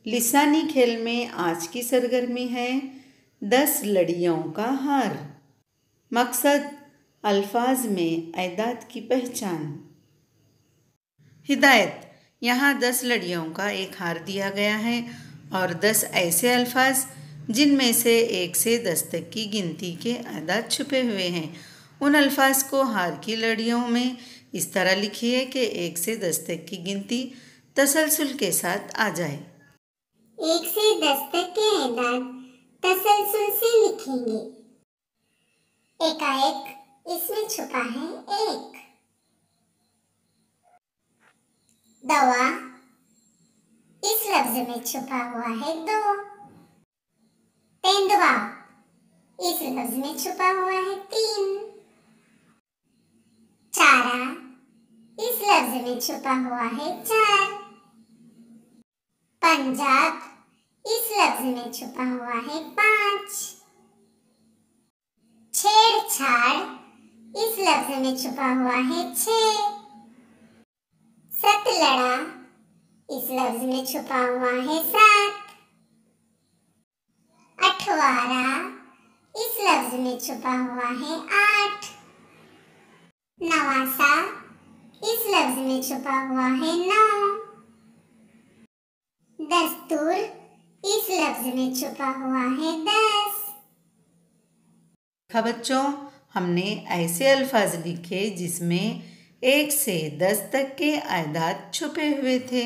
लिसानी खेल में आज की सरगर्मी है 10 लड़ियों का हार। मकसद अल्फाज में एदाद की पहचान। हिदायत, यहाँ 10 लड़ियों का एक हार दिया गया है और 10 ऐसे अल्फाज जिनमें से 1 से 10 तक की गिनती के एदाद छुपे हुए हैं। उन अल्फाज को हार की लड़ियों में इस तरह लिखिए कि 1 से 10 तक की गिनती तसलसल के साथ आ जाए। 1 से 10 तक के एदाद तसलसल से लिखेंगे। एकाएक इसमें छुपा है 1। दवा इस लफ्ज में छुपा हुआ है 2। तेंदुआ इस लफ्ज में छुपा हुआ है 3। चारा इस लफ्ज में छुपा हुआ है 4। पंजाब इस लफ्ज में छुपा हुआ है 5। छेड़छाड़ इस लफ्ज में छुपा हुआ है 6। सतलड़ा इस लफ्ज में छुपा हुआ है 7। अठवारा इस लफ्ज में छुपा हुआ है 8। नवासा इस लफ्ज में छुपा हुआ है 9। दस्तूर इस लफ्ज में छुपा हुआ है 10। बच्चों, हमने ऐसे अल्फाज लिखे जिसमें 1 से 10 तक के आयदाद छुपे हुए थे।